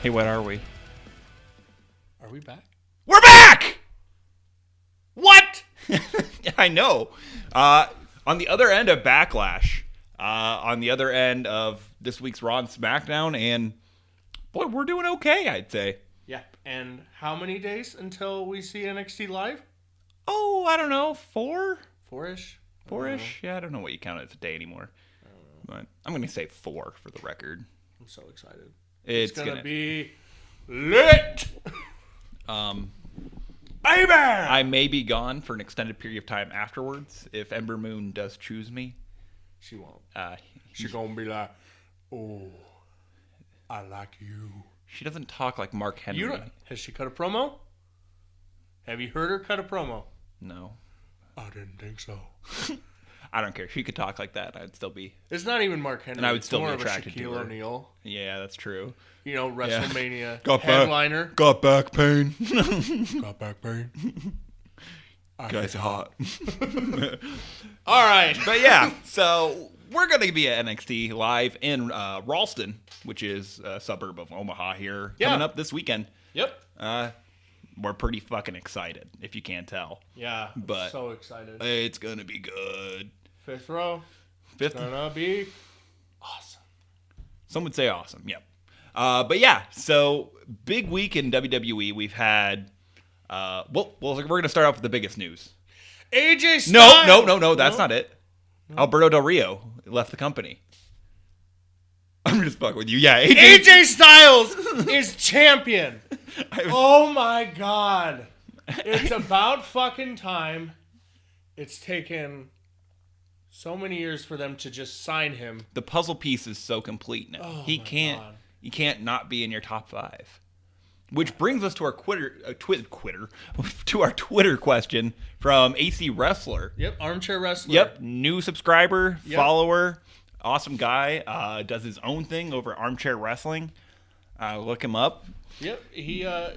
Hey, what are we? Are we back? We're back! What? I know. On the other end of Backlash, on the other end of this week's RAW and SmackDown, and boy, we're doing okay, I'd say. Yeah. And how many days until we see NXT live? Oh, I don't know, four? Four-ish? Four-ish? Yeah, I don't know what you count as a day anymore. But I'm going to say 4 for the record. I'm so excited. It's gonna be lit! Baby! I may be gone for an extended period of time afterwards if Ember Moon does choose me. She won't. She's gonna be like, oh, I like you. She doesn't talk like Mark Henry. Has she cut a promo? Have you heard her cut a promo? No. I didn't think so. I don't care. She could talk like that. I'd still be. It's not even Mark Henry. And I would still be attracted to her. O'Neal. Yeah, that's true. You know, WrestleMania headliner. Got back pain. Got back pain. Guy's hot. All right. But yeah, so we're going to be at NXT live in Ralston, which is a suburb of Omaha here, coming up this weekend. Yep. We're pretty fucking excited, if you can't tell. Yeah, but so excited. It's going to be good. Fifth row. Fifth. It's going to be awesome. Some would say awesome, yep. But yeah, so big week in WWE. We've had, we're going to start off with the biggest news. AJ Styles. No, that's not it. No. Alberto Del Rio left the company. I'm just fucking with you. Yeah, AJ Styles is champion. Oh my god. It's about fucking time. It's taken so many years for them to just sign him. The puzzle piece is so complete now. Oh he can't not be in your top 5. Which brings us to our Twitter question from AC Wrestler. Yep, Armchair Wrestler. Yep, new subscriber, follower, awesome guy. Does his own thing over Armchair Wrestling. Look him up. Yep, he at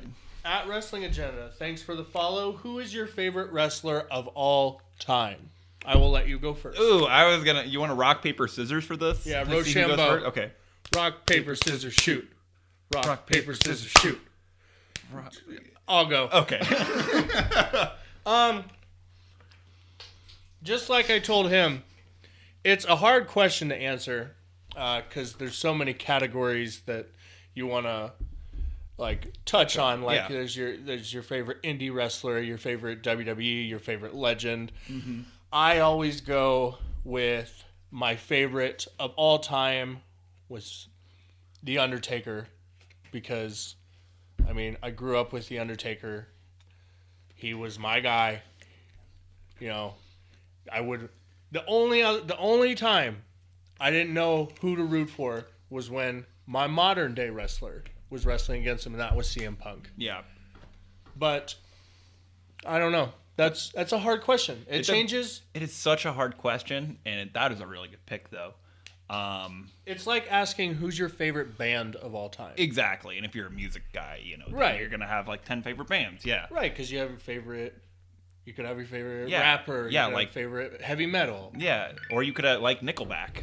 Wrestling Agenda. Thanks for the follow. Who is your favorite wrestler of all time? I will let you go first. Ooh, you want to rock, paper, scissors for this? Yeah, Rochambeau. Okay. Rock, paper, scissors, shoot. Rock, paper, scissors, shoot. I'll go. Okay. Just like I told him, it's a hard question to answer because there's so many categories that you want to touch on. There's your favorite indie wrestler, your favorite WWE, your favorite legend. Mm-hmm. I always go with my favorite of all time was The Undertaker because, I grew up with The Undertaker. He was my guy. You know, the only time I didn't know who to root for was when my modern day wrestler was wrestling against him, and that was CM Punk. Yeah. But I don't know. That's a hard question. It changes. It is such a hard question, and that is a really good pick, though. It's like asking who's your favorite band of all time. Exactly, and if you're a music guy, right, you're gonna have 10 favorite bands. Yeah. Right, because you have your favorite. You could have your favorite rapper. Yeah, you could have favorite heavy metal. Yeah, or you could have Nickelback.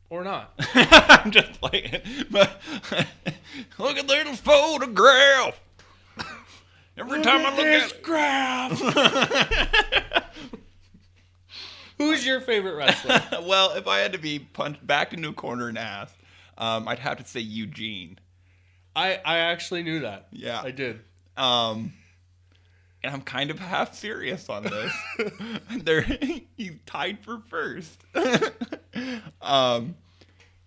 Or not. I'm just playing. But look at this photograph. Every time I look at this graph. Who's your favorite wrestler? Well, if I had to be punched back into a corner and asked, I'd have to say Eugene. I actually knew that. Yeah. I did. And I'm kind of half serious on this. He's tied for first.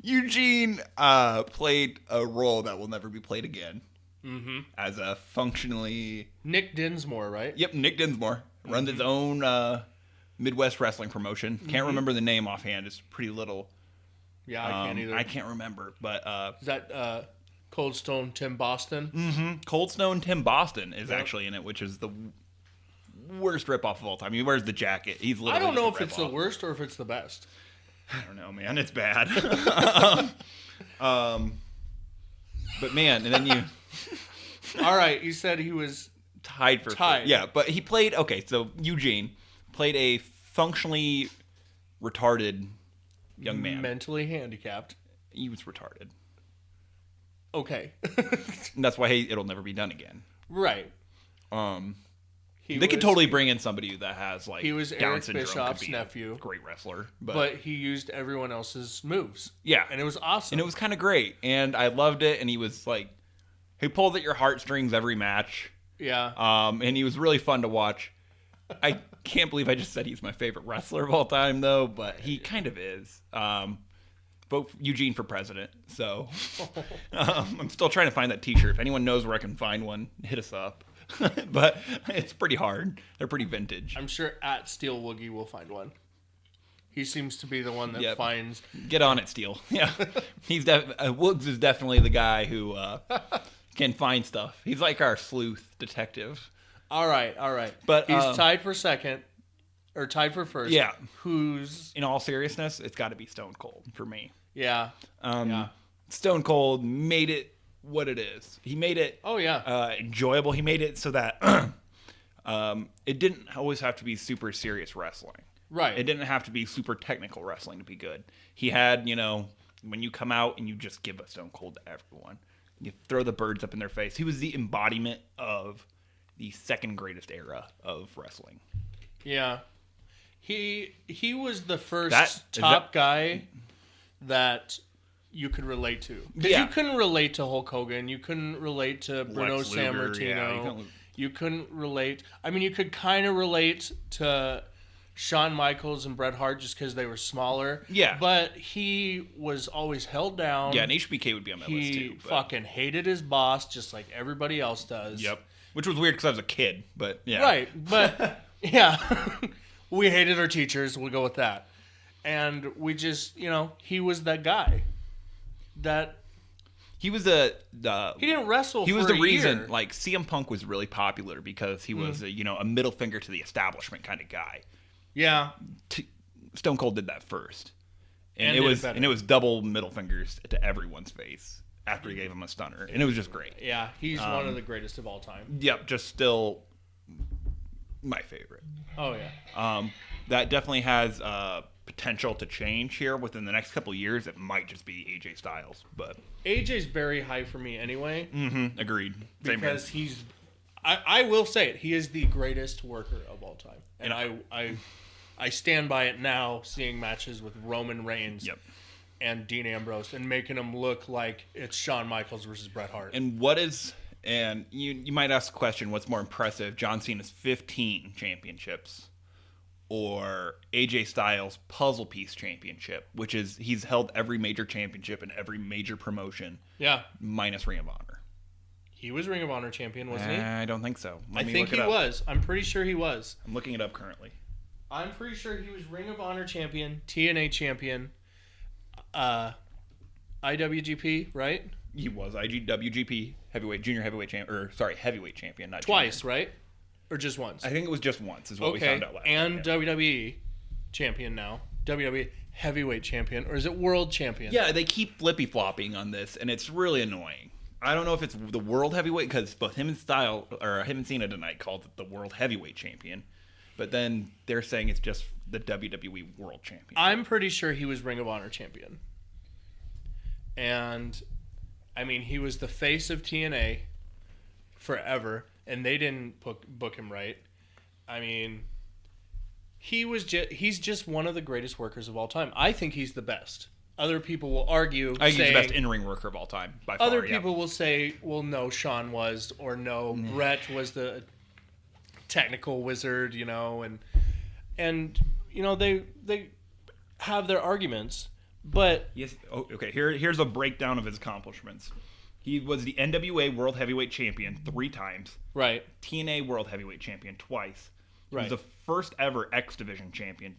Eugene played a role that will never be played again. Mm-hmm. As a functionally... Nick Dinsmore, right? Yep, Nick Dinsmore. Mm-hmm. Runs his own Midwest wrestling promotion. Mm-hmm. Can't remember the name offhand. It's pretty little. Yeah, I can't either. I can't remember. But is that Cold Stone Tim Boston? Mm-hmm. Cold Stone Tim Boston is actually in it, which is the worst ripoff of all time. He wears the jacket. He's literally. I don't know if it's the worst or if it's the best. I don't know, man. It's bad. But man, and then you. All right, you said he was tied. Yeah, but he played. Okay, so Eugene played a functionally retarded young man, mentally handicapped. He was retarded. okay. And that's why it'll never be done again. Right. They could totally bring in somebody that has like he was Down Eric syndrome. Bischoff's could be nephew. a great wrestler, But he used everyone else's moves. yeah, And it was awesome. and it was kind of great, and I loved it. And he was like, he pulled at your heartstrings every match. Yeah. And he was really fun to watch. I can't believe I just said he's my favorite wrestler of all time, though, but he kind of is. Vote Eugene for president. So I'm still trying to find that T-shirt. If anyone knows where I can find one, hit us up. But it's pretty hard. They're pretty vintage. I'm sure at Steel Woogie will find one. He seems to be the one that finds. Get on it, Steel. Yeah, he's Woogs is definitely the guy who can find stuff. He's like our sleuth detective. All right. But he's tied for second, or tied for first. Yeah. Who's in all seriousness, it's got to be Stone Cold for me. Yeah. Stone Cold made it what it is. He made it enjoyable. He made it so that it didn't always have to be super serious wrestling. Right. It didn't have to be super technical wrestling to be good. He had, when you come out and you just give a Stone Cold to everyone, you throw the birds up in their face. He was the embodiment of the second greatest era of wrestling. Yeah. He was the first top guy that you could relate to. Because you couldn't relate to Hulk Hogan. You couldn't relate to Bruno Sammartino. You couldn't relate. I mean, you could kind of relate to Shawn Michaels and Bret Hart just because they were smaller. Yeah. But he was always held down. Yeah, and HBK would be on my list too. He fucking hated his boss just like everybody else does. Yep. Which was weird because I was a kid, but yeah. Right, but yeah. We hated our teachers. We'll go with that. And we just, he was that guy. That he was he didn't wrestle. He was for the a reason. year. Like CM Punk was really popular because he was a middle finger to the establishment kind of guy. Yeah, Stone Cold did that first, and it was double middle fingers to everyone's face after he gave him a stunner, and it was just great. Yeah, he's one of the greatest of all time. Yep, just still my favorite. Oh yeah. That definitely has potential to change here within the next couple of years. It might just be AJ Styles, but AJ's very high for me anyway. Mm-hmm. Agreed. Same because here. he's, I will say it. He is the greatest worker of all time, and I stand by it now. Seeing matches with Roman Reigns. Yep. And Dean Ambrose, and making them look like it's Shawn Michaels versus Bret Hart. And you might ask the question, what's more impressive, John Cena's 15 championships or AJ Styles' puzzle piece championship, which is he's held every major championship in every major promotion. Yeah. Minus Ring of Honor. He was Ring of Honor champion, wasn't he? I don't think so. I think he was. I'm pretty sure he was. I'm looking it up currently. I'm pretty sure he was Ring of Honor champion, TNA champion, IWGP, right? He was IWGP heavyweight champion, not twice, junior. Right? Or just once? I think it was just once is what we found out last and WWE champion now. WWE heavyweight champion, or is it world champion? Yeah, they keep flippy flopping on this, and it's really annoying. I don't know if it's the world heavyweight because both him and Cena tonight called it the world heavyweight champion, but then they're saying it's just the WWE world champion. I'm pretty sure he was Ring of Honor champion. And, I mean, he was the face of TNA forever, and they didn't book him right. I mean, he's just one of the greatest workers of all time. I think he's the best. Other people will argue. I think he's the best in-ring worker of all time, by far. Other people will say, well, no, Shawn was, or no, Brett was the technical wizard, and they have their arguments. But yes, okay. Here's a breakdown of his accomplishments. He was the NWA World Heavyweight Champion 3 times. Right. TNA World Heavyweight Champion twice. He Right. was the first ever X Division champion.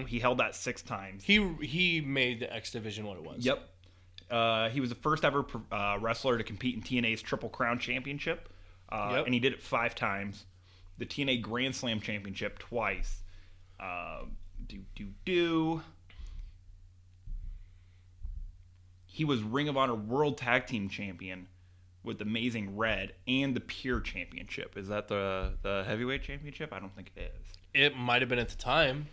He held that 6 times. He made the X Division what it was. Yep. He was the first ever wrestler to compete in TNA's Triple Crown Championship, and he did it 5 times. The TNA Grand Slam Championship twice. He was Ring of Honor World Tag Team Champion with Amazing Red and the Pure Championship. Is that the heavyweight championship? I don't think it is. It might have been at the time.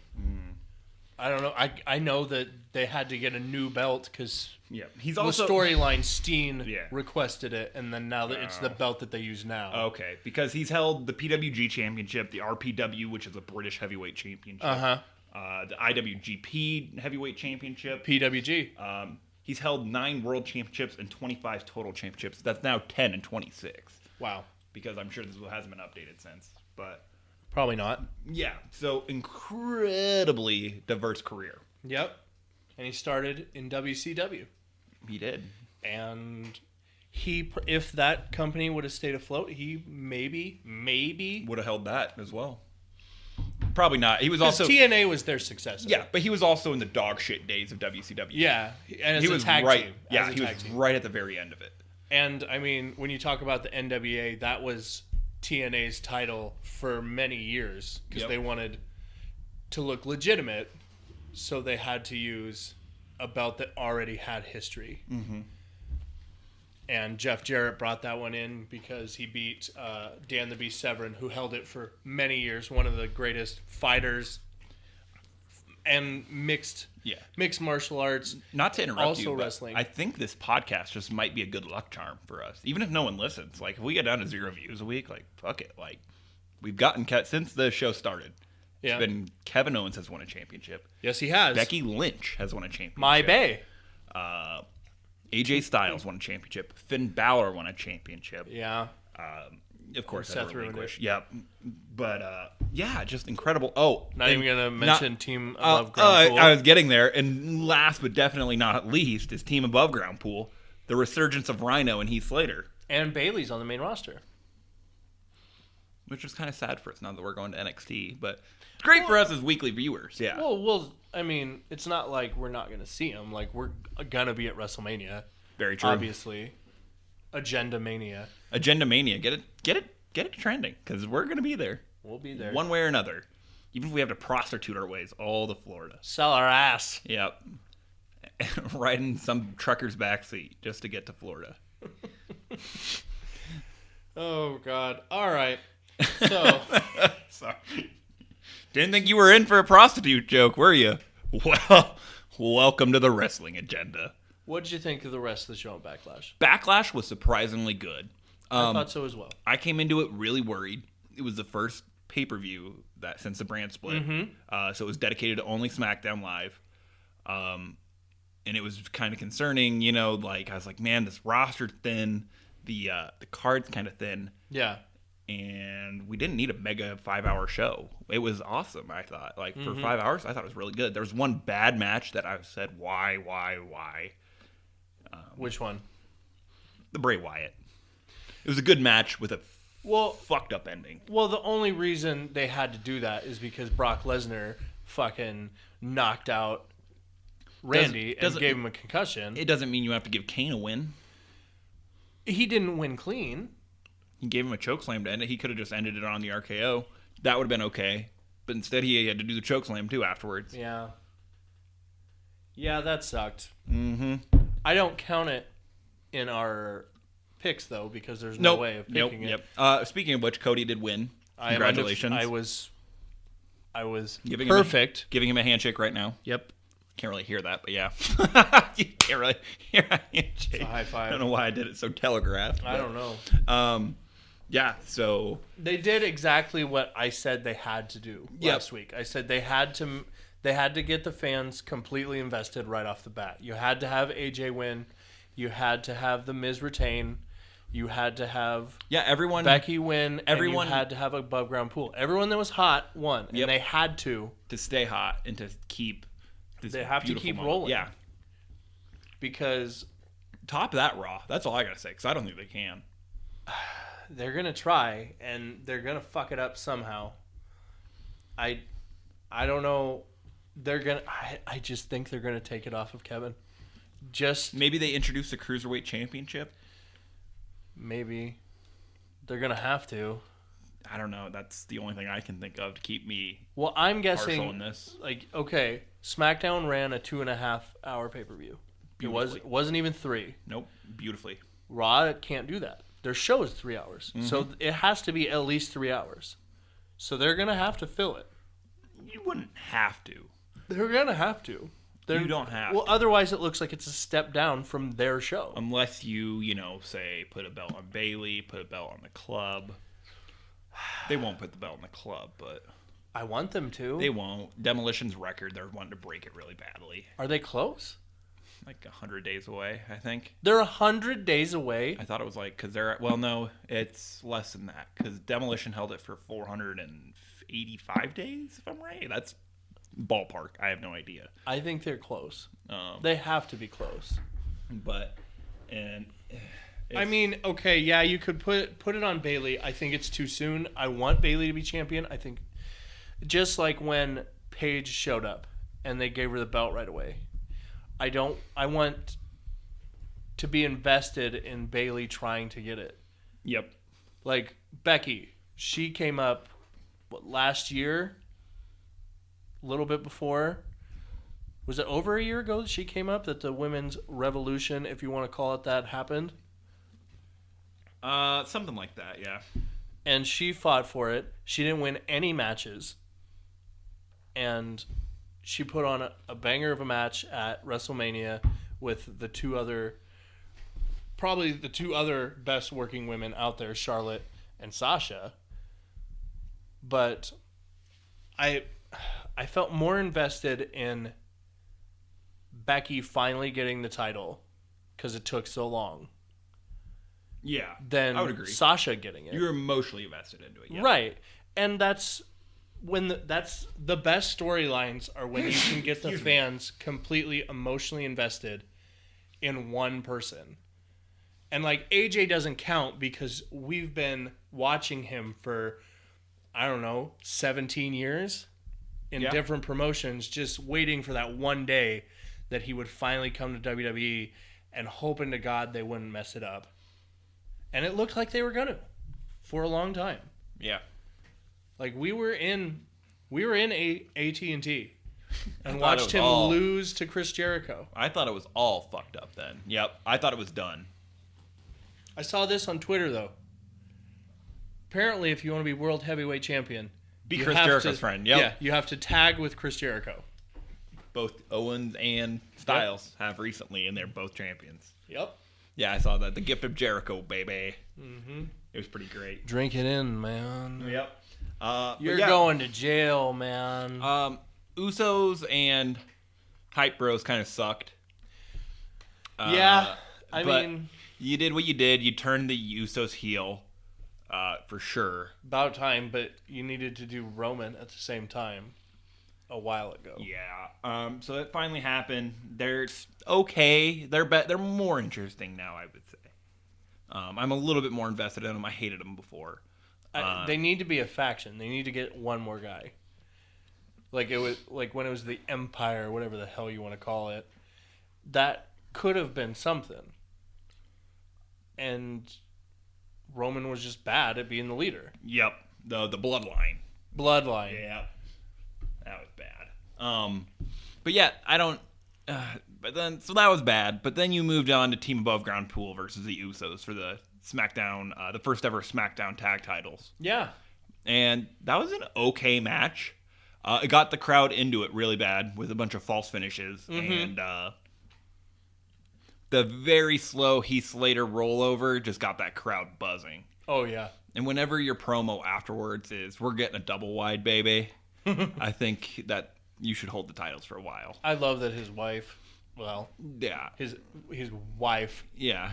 I don't know. I know that they had to get a new belt because he's the also storyline Steen Yeah. requested it, and then now that it's the belt that they use now. Okay, because he's held the PWG Championship, the RPW, which is a British Heavyweight Championship, the IWGP Heavyweight Championship, PWG. He's held 9 World Championships and 25 total championships. That's now 10 and 26. Wow. Because I'm sure this hasn't been updated since, but Probably not. yeah, so incredibly diverse career. Yep. And he started in WCW. He did. And if that company would have stayed afloat, he maybe Would have held that as well. Probably not. He was because also TNA was their successor. yeah, but he was also in the dog shit days of WCW. Yeah, and as he a was tag right. team. Yeah, as a he was tag team. right at the very end of it. And I mean, when you talk about the NWA, that was TNA's title for many years because they wanted to look legitimate, so they had to use a belt that already had history. Mm-hmm. And Jeff Jarrett brought that one in because he beat Dan the Beast Severn, who held it for many years, one of the greatest fighters and mixed martial arts. Not to interrupt also you, but wrestling. I think this podcast just might be a good luck charm for us. Even if no one listens, like if we get down to 0 views a week, like fuck it. Like we've gotten since the show started. Yeah. It's been Kevin Owens has won a championship. Yes, he has. Becky Lynch has won a championship. My bae. AJ Styles won a championship. Finn Balor won a championship. Yeah. Of course, Seth Seth ruined relinquished. Yeah, but yeah, just incredible. Oh, Not and even going to mention Team Above Ground Pool. I was getting there, and last but definitely not least is Team Above Ground Pool, the resurgence of Rhino and Heath Slater, And Bailey's on the main roster. which is kind of sad for us now that we're going to NXT, but it's great for us as weekly viewers. Yeah, Well, I mean, it's not like we're not going to see them. Like, we're going to be at WrestleMania. very true. Obviously. Agenda Mania. Agenda Mania, get it trending because we're gonna be there. We'll be there. one way or another, even if we have to prostitute our ways all to Florida. Sell our ass. Yep. Right in some trucker's backseat just to get to Florida. Oh, God. All right. So, Sorry. Didn't think you were in for a prostitute joke, were you? Well, welcome to the wrestling agenda. what did you think of the rest of the show on Backlash? Backlash was surprisingly good. I thought so as well. I came into it really worried. It was the first pay-per-view that since the brand split. So it was dedicated to only SmackDown Live. And it was kind of concerning, you know, like I was like, man, this roster's thin. The card's kind of thin. Yeah. And we didn't need a mega 5-hour show. It was awesome, I thought. Like, for 5 hours, I thought it was really good. There was one bad match that I said, why? Which one? The Bray Wyatt. It was a good match with a fucked up ending. Well, the only reason they had to do that is because Brock Lesnar fucking knocked out Randy and gave him a concussion. It doesn't mean you have to give Kane a win. He didn't win clean. He gave him a chokeslam to end it. He could have just ended it on the RKO. That would have been okay. But instead, he had to do the chokeslam, too, afterwards. Yeah. Yeah, that sucked. Mm-hmm. I don't count it in our picks, though, because there's no way of picking it. Yep. Speaking of which, Cody did win. Congratulations. I was Giving perfect. Giving him a handshake right now. Yep. Can't really hear that, but yeah. You can't really hear a handshake. It's a high five. I don't know why I did it so telegraphed. I don't know. Yeah, so... They did exactly what I said they had to do last week. I said they had to get the fans completely invested right off the bat. You had to have AJ win. You had to have The Miz retain. You had to have everyone Becky win. Everyone and you had to have above ground pool. Everyone that was hot won, and they had to stay hot and to keep. They have to keep rolling. Yeah, because top that Raw. That's all I gotta say. Because I don't think they can. They're gonna try, and they're gonna fuck it up somehow. I don't know. They're gonna. I just think they're gonna take it off of Kevin. Just maybe they introduce the Cruiserweight Championship. Maybe they're gonna have to. I don't know. That's the only thing I can think of to keep me. Well, I'm guessing. Partial in this. Like, okay, SmackDown ran a 2.5-hour pay-per-view. It wasn't even 3. Nope, beautifully. Raw can't do that. Their show is 3 hours, so it has to be at least 3 hours. So they're gonna have to fill it. You wouldn't have to. They're going to have to. You don't have Well, to. otherwise it looks like it's a step down from their show. Unless you say, put a belt on Bayley, put a belt on the club. They won't put the belt on the club, but... I want them to. They won't. Demolition's record, they're wanting to break it really badly. Are they close? Like 100 days away, I think. They're 100 days away? I thought it was like, because they're... Well, no, it's less than that. Because Demolition held it for 485 days, if I'm right. That's... ballpark. I have no idea. I think they're close. They have to be close. But, and I mean, okay, yeah, you could put it on Bayley. I think it's too soon. I want Bayley to be champion. I think just like when Paige showed up and they gave her the belt right away. I want to be invested in Bayley trying to get it. Yep. Like Becky, she came up last year? A little bit before. Was it over a year ago that she came up, that the women's revolution, if you want to call it that, happened? Something like that, yeah. And she fought for it. She didn't win any matches. And she put on a banger of a match at WrestleMania with probably the two other best working women out there, Charlotte and Sasha. But I felt more invested in Becky finally getting the title because it took so long. Yeah, Than I would agree. Sasha getting it. You're emotionally invested into it, yeah. Right. And that's when that's the best storylines are when you can get the fans completely emotionally invested in one person. And like AJ doesn't count because we've been watching him for, I don't know, 17 years in different promotions, just waiting for that one day that he would finally come to WWE and hoping to God they wouldn't mess it up. And it looked like they were going to for a long time. Yeah. Like we were in AT&T and watched him lose to Chris Jericho. I thought it was all fucked up then. Yep. I thought it was done. I saw this on Twitter though. Apparently, if you want to be world heavyweight champion, be Chris Jericho's friend. Yep. Yeah, you have to tag with Chris Jericho. Both Owens and Styles have recently, and they're both champions. Yep. Yeah, I saw that. The Gift of Jericho, baby. Mm-hmm. It was pretty great. Drink it in, man. Yep. You're going to jail, man. Usos and Hype Bros kind of sucked. Yeah, I mean... You did what you did. You turned the Usos heel, for sure. About time, but you needed to do Roman at the same time a while ago. Yeah. So it finally happened. They're okay. They're more interesting now, I would say. I'm a little bit more invested in them. I hated them before. They need to be a faction. They need to get one more guy. Like it was like when it was the Empire, whatever the hell you want to call it. That could have been something. And Roman was just bad at being the leader. Yep. The bloodline. Bloodline. Yeah. That was bad. But yeah, I don't. But then, so that was bad. But then you moved on to Team Above Ground Pool versus the Usos for the SmackDown, the first ever SmackDown tag titles. Yeah. And that was an okay match. It got the crowd into it really bad with a bunch of false finishes. Mm-hmm. And the very slow Heath Slater rollover just got that crowd buzzing. Oh, yeah. And whenever your promo afterwards is, we're getting a double wide, baby, I think that you should hold the titles for a while. I love that his wife, yeah, his wife, yeah,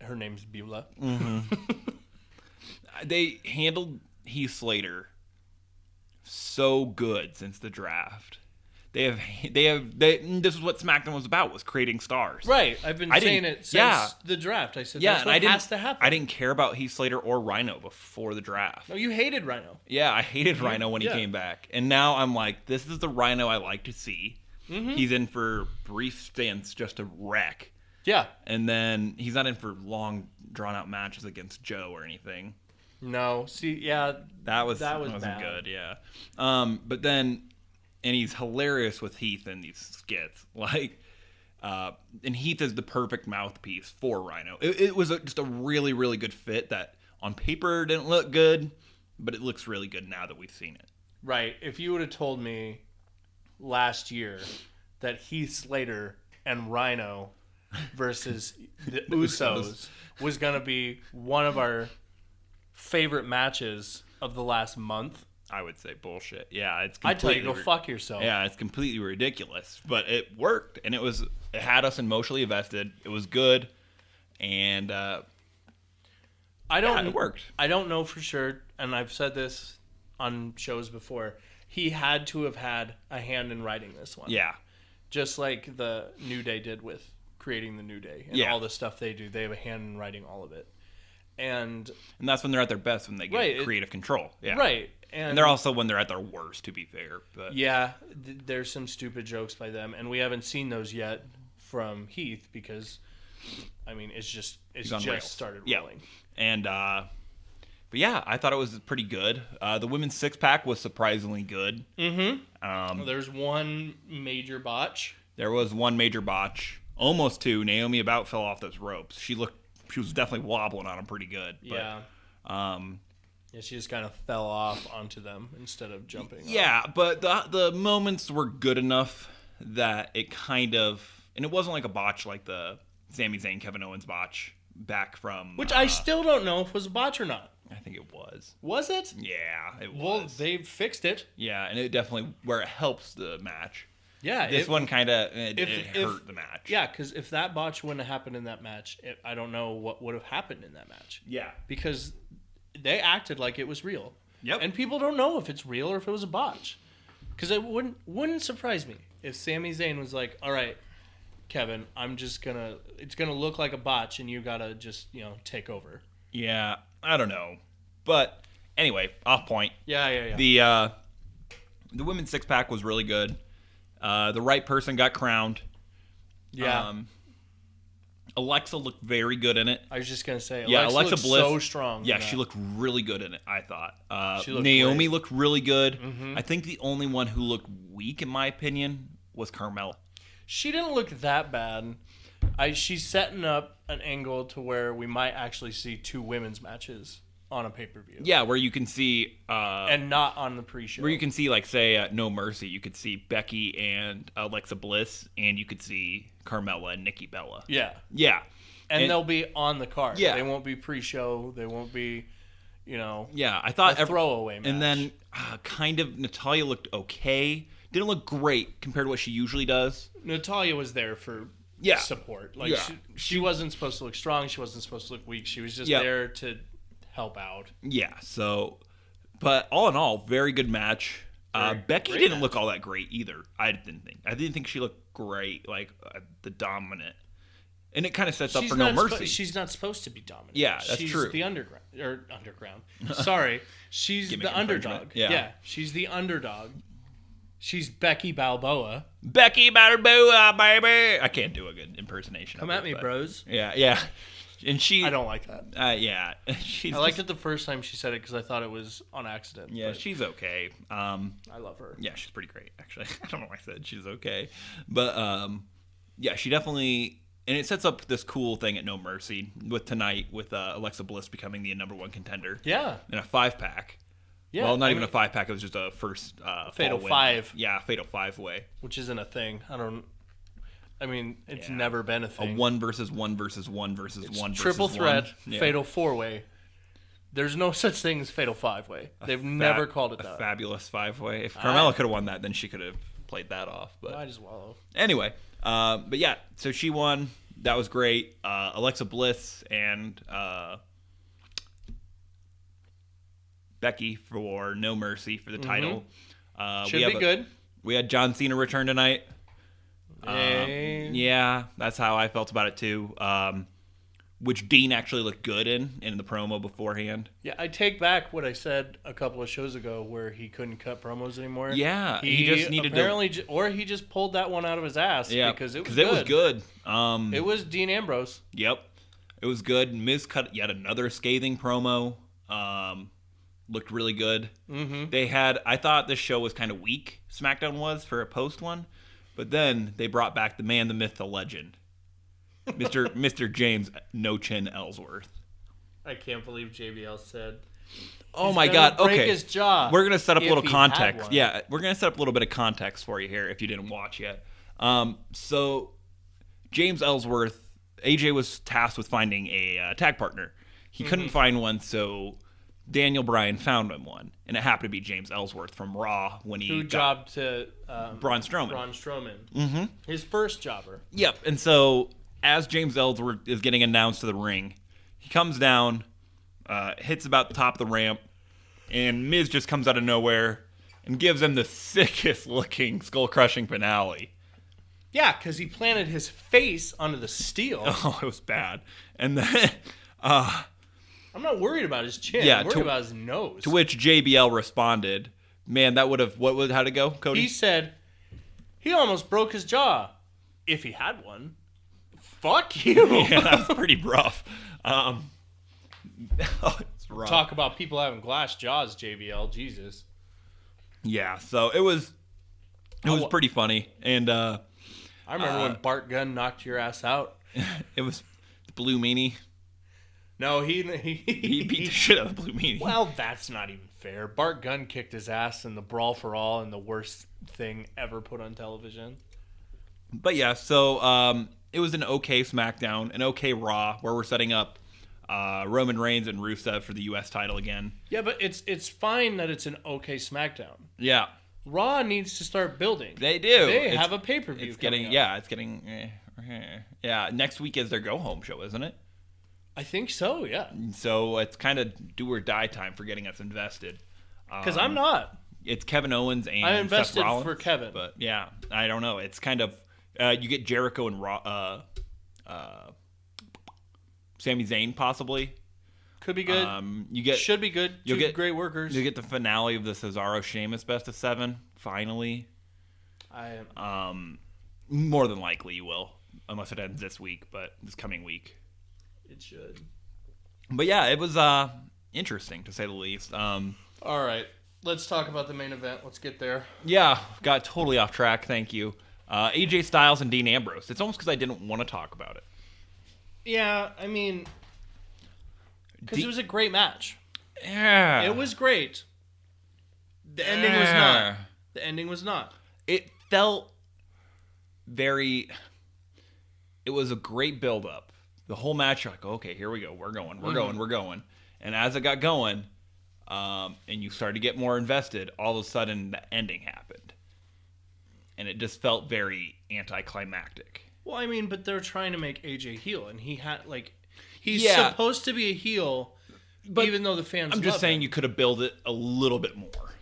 her name's Beulah. Mm-hmm. They handled Heath Slater so good since the draft. This is what SmackDown was about, was creating stars. Right. I've been saying it since the draft. I said that's what has to happen. I didn't care about Heath Slater or Rhino before the draft. No, you hated Rhino. Yeah, I hated Rhino when he came back. And now I'm like, this is the Rhino I like to see. Mm-hmm. He's in for brief stints just to wreck. Yeah. And then he's not in for long, drawn-out matches against Joe or anything. No. See, yeah. That wasn't bad. Good, yeah. But then... And he's hilarious with Heath in these skits. And Heath is the perfect mouthpiece for Rhino. It was just a really, really good fit that on paper didn't look good, but it looks really good now that we've seen it. Right. If you would have told me last year that Heath Slater and Rhino versus the Usos was going to be one of our favorite matches of the last month. I would say bullshit. Yeah, it's I'd tell you, completely go fuck yourself. Yeah, it's completely ridiculous. But it worked, and it had us emotionally invested. It was good, and it worked. I don't know for sure, and I've said this on shows before. He had to have had a hand in writing this one. Yeah. Just like the New Day did with creating the New Day and all the stuff they do. They have a hand in writing all of it. And that's when they're at their best, when they get creative control. Yeah. Right. And they're also when they're at their worst, to be fair. But yeah, there's some stupid jokes by them, and we haven't seen those yet from Heath because, I mean, it's just started rolling. Yeah. And but yeah, I thought it was pretty good. The women's 6-pack was surprisingly good. Mm-hmm. There's one major botch. There was one major botch. Almost two. Naomi about fell off those ropes. She was definitely wobbling on them pretty good. But, yeah. Yeah, she just kind of fell off onto them instead of jumping. Yeah, but the moments were good enough that it kind of, and it wasn't like a botch like the Sami Zayn Kevin Owens botch back from, which I still don't know if it was a botch or not. I think it was. Was it? Yeah, it was. Well, they fixed it. Yeah, and it definitely where it helps the match. Yeah, this one kind of it hurt the match. Yeah, because if that botch wouldn't have happened in that match, I don't know what would have happened in that match. Yeah, because they acted like it was real. Yep. And people don't know if it's real or if it was a botch. Because it wouldn't surprise me if Sami Zayn was like, "All right, Kevin, it's gonna look like a botch, and you gotta just take over." Yeah, I don't know, but anyway, off point. Yeah. The women's 6-pack was really good. The right person got crowned. Yeah. Alexa looked very good in it. I was just gonna say, Alexa Bliss so strong. Yeah, she looked really good in it. I thought. Naomi looked really good. Mm-hmm. I think the only one who looked weak, in my opinion, was Carmella. She didn't look that bad. She's setting up an angle to where we might actually see two women's matches on a pay-per-view. Yeah, where you can see... and not on the pre-show. Where you can see, like, say, No Mercy. You could see Becky and Alexa Bliss, and you could see Carmella and Nikki Bella. Yeah. Yeah. And they'll be on the card. Yeah. They won't be pre-show. They won't be, Yeah, I thought... a throwaway match. And then, kind of, Natalya looked okay. Didn't look great compared to what she usually does. Natalya was there for... support. Like she wasn't supposed to look strong. She wasn't supposed to look weak. She was just there to help out. Yeah. So, but all in all, very good match. Becky didn't look all that great either. I didn't think she looked great. Like the dominant, and it kind of sets up for No Mercy. She's not supposed to be dominant. Yeah, that's she's true. The underground. Sorry, she's the underdog. Yeah, she's the underdog. She's Becky Balboa. Becky Balboa, baby. I can't do a good impersonation. Come at me, bros. Yeah. And she... I don't like that. Yeah. I liked it the first time she said it because I thought it was on accident. Yeah, she's okay. I love her. Yeah, she's pretty great, actually. I don't know why I said she's okay. But, yeah, she definitely... And it sets up this cool thing at No Mercy with tonight with Alexa Bliss becoming the number one contender. Yeah. In a 5-pack. Yeah, well, not even a 5-pack. It was just a first Fatal Fall 5. Yeah, Fatal 5-way. Which isn't a thing. It's never been a thing. A 1 versus 1 versus 1 versus 1 triple versus threat, 1. Fatal 4-way. There's no such thing as Fatal 5-way. They've never called it that. A fabulous 5-way. If Carmella could have won that, then she could have played that off. But I just wallow. Anyway, but yeah, so she won. That was great. Alexa Bliss and... Becky for No Mercy for the title. Should be good. We had John Cena return tonight. Hey. Yeah, that's how I felt about it too. Which Dean actually looked good in the promo beforehand. Yeah, I take back what I said a couple of shows ago where he couldn't cut promos anymore. Yeah, he just needed to... Or he just pulled that one out of his ass because it was good. It was good. It was Dean Ambrose. Yep. It was good. Miz cut yet another scathing promo. Looked really good. Mm-hmm. I thought this show was kind of weak, SmackDown was, for a post one. But then they brought back the man, the myth, the legend. Mr. James No Chin Ellsworth. I can't believe JBL said Oh He's my gonna God. break Okay. his jaw We're going to set up a if little he had context. one. Yeah, we're going to set up a little bit of context for you here if you didn't watch yet. So James Ellsworth, AJ was tasked with finding a tag partner. He couldn't find one, so Daniel Bryan found him one, and it happened to be James Ellsworth from Raw when he Who got jobbed to Braun Strowman. Braun Strowman. Mm-hmm. His first jobber. Yep, and so as James Ellsworth is getting announced to the ring, he comes down, hits about the top of the ramp, and Miz just comes out of nowhere and gives him the sickest looking skull-crushing finale. Yeah, because he planted his face onto the steel. Oh, it was bad. And then I'm not worried about his chin. Yeah, I'm worried about his nose. to which JBL responded, "Man, that would have how'd it go, Cody?" He said he almost broke his jaw if he had one. Fuck you. Yeah, that was pretty rough. It's rough. Talk about people having glass jaws, JBL. Jesus. Yeah, so it was pretty funny, and I remember when Bart Gunn knocked your ass out. it was the Blue Meanie. No, he He beat the shit out of the Blue Meanie. Well, that's not even fair. Bart Gunn kicked his ass in the Brawl for All and the worst thing ever put on television. But yeah, so it was an okay SmackDown, an okay Raw, where we're setting up Roman Reigns and Rusev for the U.S. title again. Yeah, but it's fine that it's an okay SmackDown. Yeah, Raw needs to start building. they do. They have a pay-per-view It's getting coming up. yeah, it's getting yeah. Next week is their go home show, isn't it? I think so, yeah. So it's kind of do or die time for getting us invested. Because I'm not. It's Kevin Owens and I Seth invested Rollins, for Kevin. but yeah, I don't know. It's kind of you get Jericho and Sami Zayn possibly. Could be good. You get Should be good. you'll Two get- great workers. You get the finale of the Cesaro Sheamus best of 7 finally. I am. More than likely you will, unless it ends this week, but this coming week. It should. But yeah, it was interesting to say the least. All right. Let's talk about the main event. Let's get there. Yeah, got totally off track. Thank you. AJ Styles and Dean Ambrose. It's almost because I didn't want to talk about it. Yeah, I mean, because it was a great match. Yeah, It was great. The ending was not. The ending was not. It felt very. It was a great build-up. The whole match, you're like, okay, here we go. We're going. And as it got going, and you started to get more invested, all of a sudden the ending happened. And it just felt very anticlimactic. Well, I mean, but they're trying to make AJ heel, and he had he's Yeah. supposed to be a heel, But even though the fans. I'm just love saying him. you could have built it a little bit more.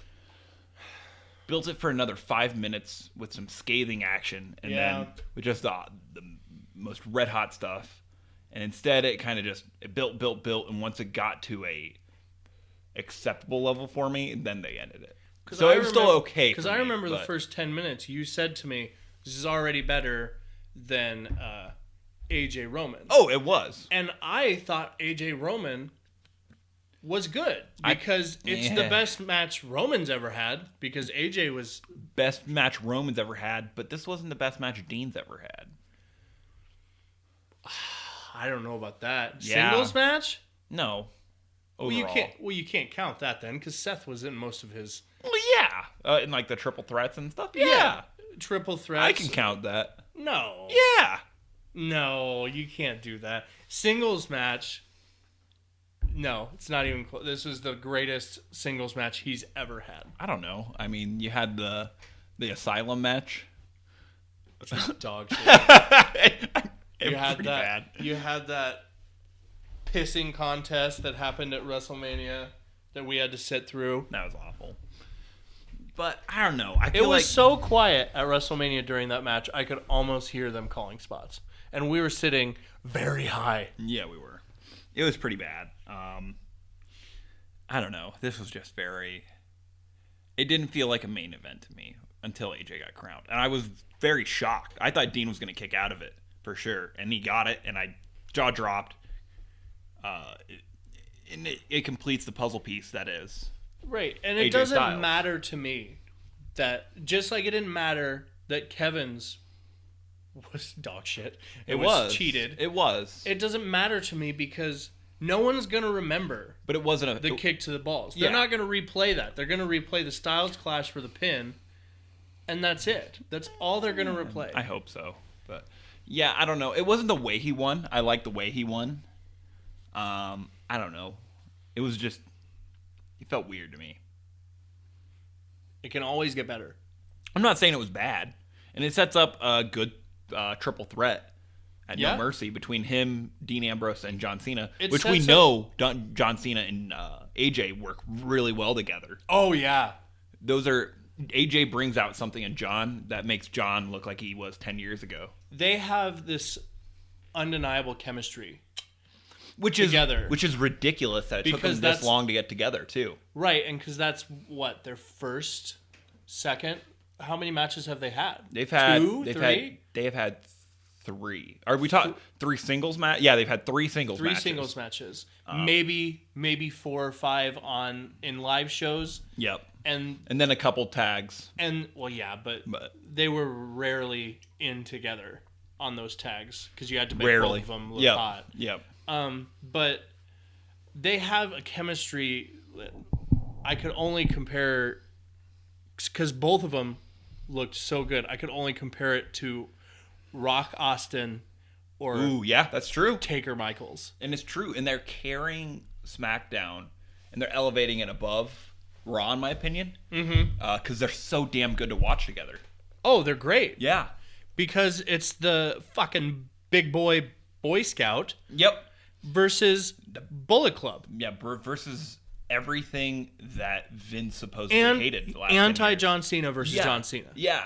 Built it for another 5 minutes with some scathing action, and then with just the most red hot stuff. And instead, it kind of just built, and once it got to a acceptable level for me, then they ended it. So it was still okay. Because I remember the first 10 minutes, you said to me, "This is already better than AJ Roman." Oh, it was. And I thought AJ Roman was good because it's the best match Roman's ever had. Because AJ was Best match Roman's ever had, but this wasn't the best match Dean's ever had. I don't know about that. Yeah. Singles match? No. Well, Overall. you can't count that then because Seth was in most of his Well, yeah. In like the triple threats and stuff. Yeah. triple threats. I can count that. No. Yeah. No, you can't do that. Singles match. No, it's not even close. This was the greatest singles match he's ever had. I don't know. I mean, you had the Asylum match. Which was dog shit. It was pretty bad. You had that pissing contest that happened at WrestleMania that we had to sit through. That was awful. But I don't know. I It feel was like so quiet at WrestleMania during that match, I could almost hear them calling spots. And we were sitting very high. yeah, we were. It was pretty bad. I don't know. This was just very. It didn't feel like a main event to me until AJ got crowned, and I was very shocked. I thought Dean was going to kick out of it for sure, and he got it, and I jaw dropped. And it completes the puzzle piece that is. Right. And AJ it doesn't Styles. matter to me that, just like it didn't matter that Kevin's was dog shit. It was cheated. It was. It doesn't matter to me because No one's going to remember But it wasn't the kick to the balls. They're not going to replay that. They're going to replay the Styles Clash for the pin, and that's it. That's all they're going to replay. I hope so. But, yeah, I don't know. It wasn't the way he won. I like the way he won. I don't know. It was just... It felt weird to me. It can always get better. I'm not saying it was bad. And it sets up a good triple threat at No Mercy between him, Dean Ambrose, and John Cena. Which we know John Cena and AJ work really well together. Oh, yeah. Those are... AJ brings out something in John that makes John look like he was 10 years ago. They have this undeniable chemistry. Which is ridiculous that it took them this long to get together, too. Right, and because that's, their first, second... How many matches have they had? They've had three? They have had 3. Are we talking 3 singles match? Yeah, they've had 3 singles matches. 3 singles matches. Maybe 4 or 5 in live shows. Yep. And then a couple tags. But they were rarely in together on those tags because you had to make both of them look hot. Yep. But they have a chemistry that I could only compare because both of them looked so good. I could only compare it to Rock Austin or that's true. Taker Michaels. And it's true. And they're carrying SmackDown and they're elevating it above Raw, in my opinion. Because they're so damn good to watch together. Oh, they're great. Yeah. Because it's the fucking big boy Scout. Yep. Versus the Bullet Club. Yeah, versus everything that Vince supposedly hated. The last anti-John Cena versus John Cena. Yeah,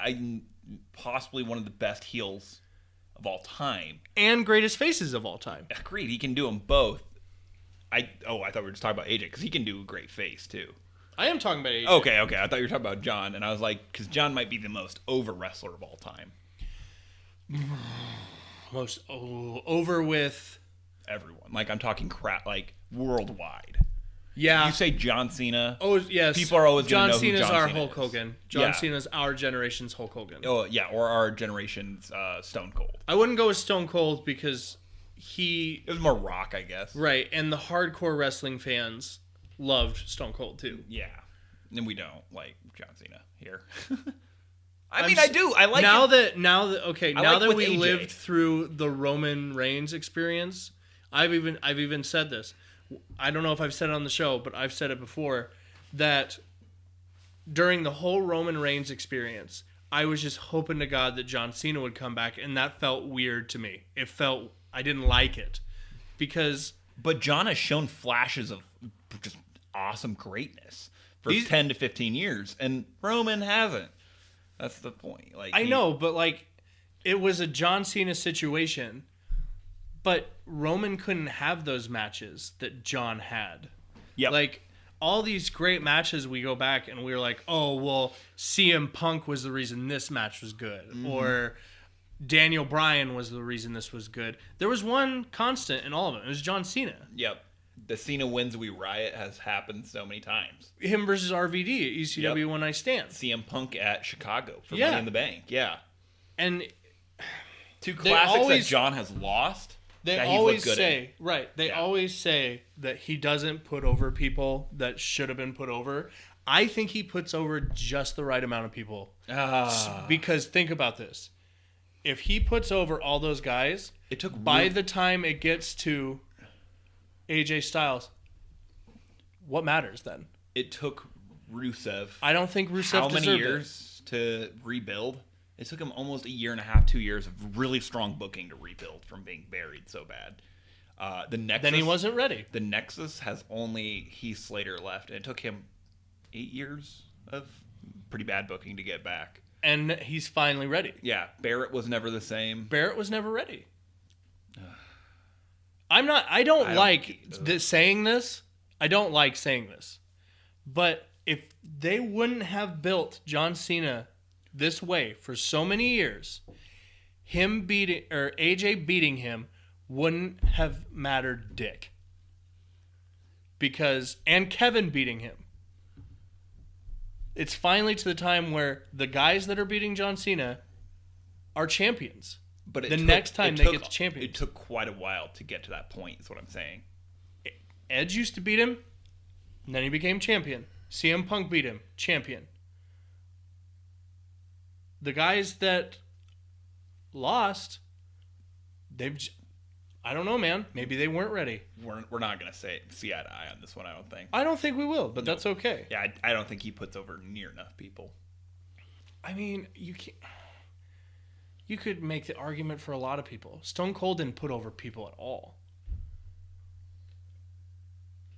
possibly one of the best heels of all time. And greatest faces of all time. Agreed, he can do them both. I thought we were just talking about AJ, because he can do a great face, too. I am talking about AJ. Okay, I thought you were talking about John, and I was like, because John might be the most over wrestler of all time. Most over with... everyone. Like, I'm talking worldwide. Yeah. You say John Cena. Oh, yes. People are always going to know John who Cena's John our Cena Hulk is. Hogan. John Cena's our generation's Hulk Hogan. Oh, yeah, or our generation's Stone Cold. I wouldn't go with Stone Cold because it was more Rock, I guess. Right, and the hardcore wrestling fans loved Stone Cold, too. Yeah. And we don't like John Cena here. I do. I like now it. Now that we lived through the Roman Reigns experience, I've even said this. I don't know if I've said it on the show, but I've said it before, that during the whole Roman Reigns experience, I was just hoping to God that John Cena would come back, and that felt weird to me. I didn't like it. But John has shown flashes of just awesome greatness for 10 to 15 years, and Roman hasn't. That's the point. I know, but it was a John Cena situation. But Roman couldn't have those matches that John had. Yeah. All these great matches, we go back and we're like, oh, well, CM Punk was the reason this match was good. Mm-hmm. Or Daniel Bryan was the reason this was good. There was one constant in all of it. It was John Cena. Yep. The Cena wins we riot has happened so many times. Him versus RVD at ECW One Night Stand. CM Punk at Chicago for Money in the Bank. Yeah. And 2 classics that John has lost. They always say, They always say that he doesn't put over people that should have been put over. I think he puts over just the right amount of people. Because think about this. If he puts over all those guys, by the time it gets to AJ Styles, what matters then? It took Rusev. I don't think Rusev how many years to rebuild? It took him almost a year and a half, 2 years of really strong booking to rebuild from being buried so bad. The Nexus. Then he wasn't ready. The Nexus has only Heath Slater left, and it took him 8 years of pretty bad booking to get back. And he's finally ready. Yeah, Barrett was never the same. Barrett was never ready. I don't like saying this. I don't like saying this. But if they wouldn't have built John Cena this way for so many years, AJ beating him wouldn't have mattered dick. And Kevin beating him. It's finally to the time where the guys that are beating John Cena are champions. But next time they get the champions. It took quite a while to get to that point, is what I'm saying. Edge used to beat him, and then he became champion. CM Punk beat him, champion. The guys that lost, I don't know, man. Maybe they weren't ready. We're not going to see eye to eye on this one, I don't think. I don't think we will, but that's okay. Yeah, I don't think he puts over near enough people. I mean, you could make the argument for a lot of people. Stone Cold didn't put over people at all.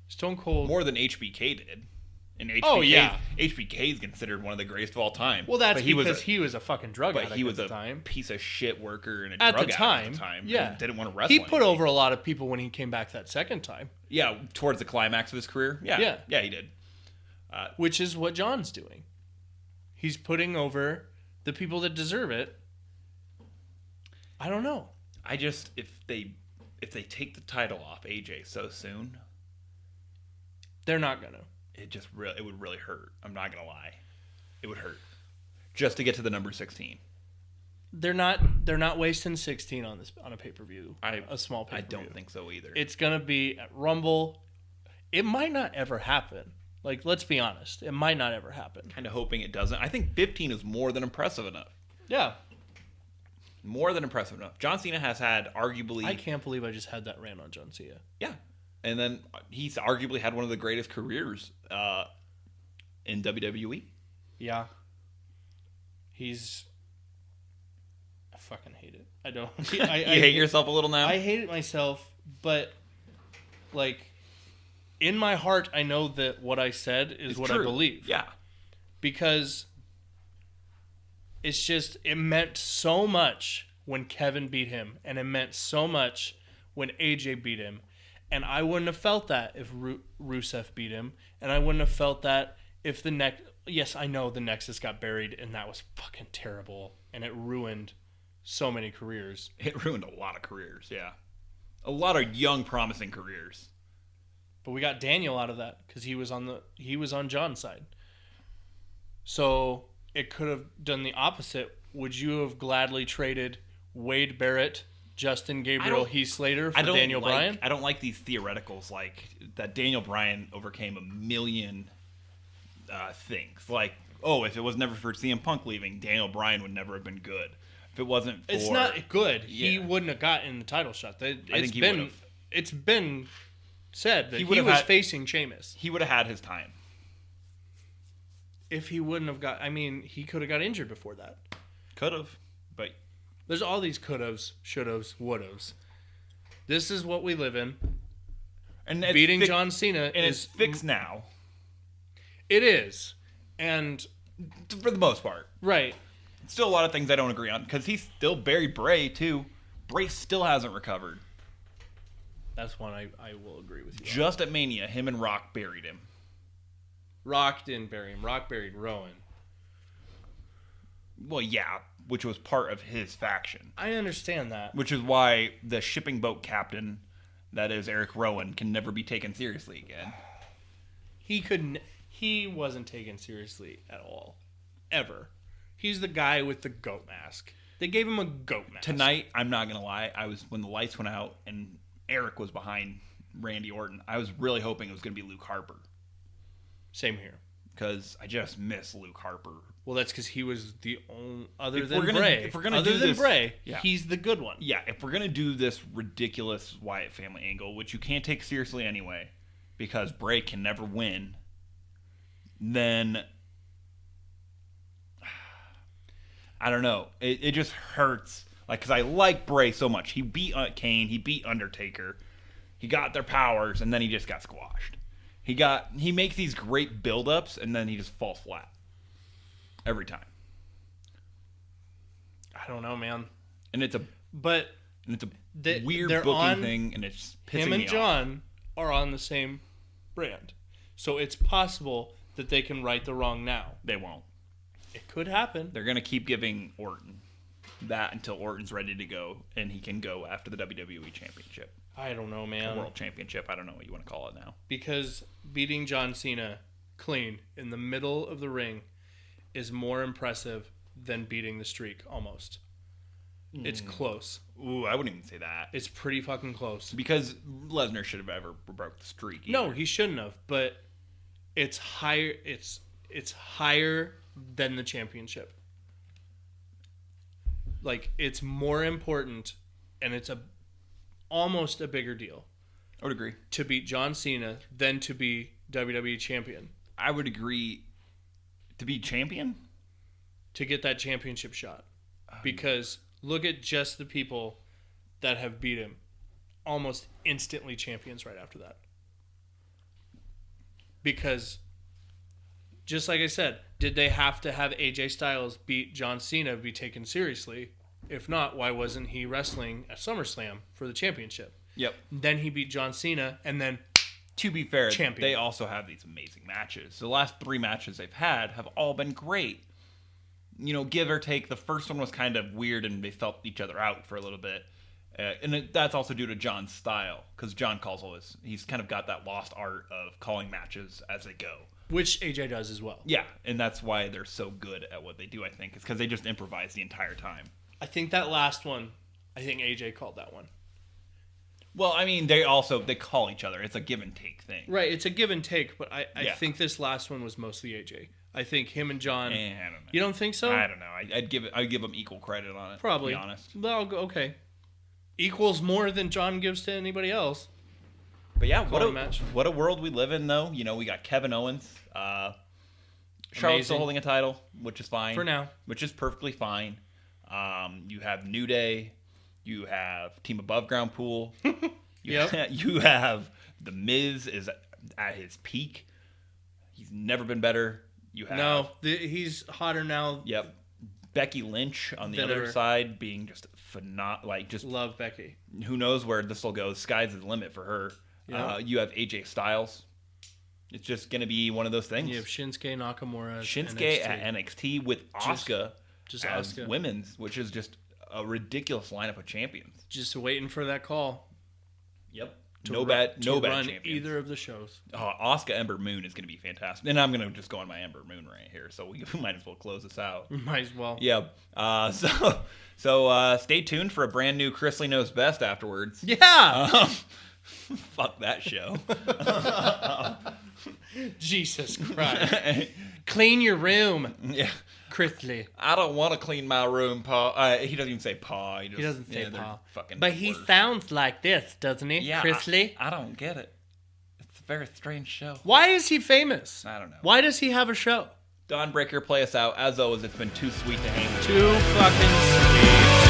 Stone Cold... More than HBK did. And HBK is considered one of the greatest of all time. Well, that's because he was a fucking drug addict he was at the time. Piece of shit worker and a at drug the addict time, at the time. Yeah. Didn't want to wrestle He put anybody. over a lot of people when he came back that second time. Yeah, towards the climax of his career. Yeah, he did. Which is what John's doing. He's putting over the people that deserve it. I don't know. I just if they take the title off AJ so soon, they're not gonna. It would really hurt. I'm not gonna lie, it would hurt just to get to the number 16. They're not wasting 16 on a pay-per-view. A small pay-per-view. I don't think so either. It's gonna be at Rumble. It might not ever happen. Like, let's be honest, it might not ever happen. Kind of hoping it doesn't. I think 15 is more than impressive enough. Yeah. More than impressive enough. John Cena has had arguably... I can't believe I just had that rant on John Cena. Yeah. And then he's arguably had one of the greatest careers in WWE. Yeah. I fucking hate it. I don't... You hate yourself a little now? I hate it myself, but, like, in my heart, I know that what I said is it's what true. I believe. Yeah. Because it's just, it meant so much when Kevin beat him, and it meant so much when AJ beat him. And I wouldn't have felt that if Rusev beat him, and I wouldn't have felt that if the next... Yes, I know the Nexus got buried, and that was fucking terrible, and it ruined so many careers. It ruined a lot of careers, yeah. A lot of young, promising careers. But we got Daniel out of that because he was on John's side. So it could have done the opposite. Would you have gladly traded Wade Barrett, Justin Gabriel, Heath Slater for Daniel Bryan? I don't like these theoreticals like that Daniel Bryan overcame a million things. Like, if it was never for CM Punk leaving, Daniel Bryan would never have been good. If it wasn't for... It's not good. Yeah. He wouldn't have gotten the title shot. I think he would have. It's been said that he was facing Sheamus. He would have had his time. If he wouldn't have got... I mean, he could have got injured before that. Could have, but... There's all these could-haves, should-haves, would-haves. This is what we live in. And beating John Cena is fixed now. It is. And... For the most part. Right. Still a lot of things I don't agree on, because he's still buried Bray, too. Bray still hasn't recovered. That's one I will agree with you Just at Mania, him and Rock buried him. Rock didn't bury him. Rock buried Rowan. Well, yeah, which was part of his faction. I understand that. Which is why the shipping boat captain, that is Eric Rowan, can never be taken seriously again. He wasn't taken seriously at all. Ever. He's the guy with the goat mask. They gave him a goat mask. Tonight, I'm not going to lie, when the lights went out and Eric was behind Randy Orton, I was really hoping it was going to be Luke Harper. Same here. Because I just miss Luke Harper. Well, that's because he was the only... Bray. If we're gonna do this, Bray, yeah. He's the good one. Yeah, if we're going to do this ridiculous Wyatt family angle, which you can't take seriously anyway, because Bray can never win, then... I don't know. It just hurts. Like, because I like Bray so much. He beat Kane. He beat Undertaker. He got their powers, and then he just got squashed. He makes these great build-ups, and then he just falls flat. Every time. I don't know, man. And it's a weird booking thing, and it's pissing me off. Him and John are on the same brand. So it's possible that they can right the wrong now. They won't. It could happen. They're going to keep giving Orton that until Orton's ready to go, and he can go after the WWE Championship. I don't know, man. The World Championship. I don't know what you want to call it now. Because beating John Cena clean in the middle of the ring is more impressive than beating the streak, almost. It's close. Ooh, I wouldn't even say that. It's pretty fucking close. Because Lesnar should have ever broke the streak. Either. No, he shouldn't have. But it's higher. It's higher than the championship. Like, it's more important, and it's almost a bigger deal. I would agree. To beat John Cena than to be WWE champion. I would agree. To be champion? To get that championship shot. Because look at just the people that have beat him. Almost instantly champions right after that. Because, just like I said, did they have to have AJ Styles beat John Cena be taken seriously? If not, why wasn't he wrestling at SummerSlam for the championship? Yep. Then he beat John Cena, and then... To be fair, champion. They also have these amazing matches. The last 3 matches they've had have all been great. You know, give or take, the first one was kind of weird and they felt each other out for a little bit. That's also due to John's style, because John calls all this. He's kind of got that lost art of calling matches as they go. Which AJ does as well. Yeah, and that's why they're so good at what they do, I think. It's because they just improvise the entire time. I think that last one, I think AJ called that one. Well, I mean, they call each other. It's a give and take thing. Right, it's a give and take, but I think this last one was mostly AJ. I think him and John. I don't know. You don't think so? I don't know. I'd give them equal credit on it. Probably. To be honest. Well, okay. Equals more than John gives to anybody else. But yeah, what a world we live in, though. You know, we got Kevin Owens. Charlotte's still holding a title, which is fine. For now. Which is perfectly fine. You have New Day. You have Team Above Ground Pool. Yep. You have The Miz is at his peak. He's never been better. You have he's hotter now. Yep. Becky Lynch on the other side being just phenomenal. Like, just love Becky. Who knows where this will go? The sky's the limit for her. Yep. You have AJ Styles. It's just going to be one of those things. You have Shinsuke Nakamura. Shinsuke at NXT with Asuka as women's, which is just a ridiculous lineup of champions. Just waiting for that call. Yep. No bad champions. Either of the shows. Asuka Ember Moon is going to be fantastic. And I'm going to just go on my Ember Moon right here, so we might as well close this out. Might as well. Yeah. So stay tuned for a brand new Chrisley Knows Best afterwards. Yeah. Fuck that show. Jesus Christ. Clean your room. Yeah. Chrisley. I don't want to clean my room, Pa. He doesn't even say Pa. He doesn't say Pa. But he sounds like this, doesn't he? Yeah, Chrisley? I don't get it. It's a very strange show. Why is he famous? I don't know. Why does he have a show? Dawnbreaker, play us out. As always, it's been too sweet to hang with. Too fucking sweet.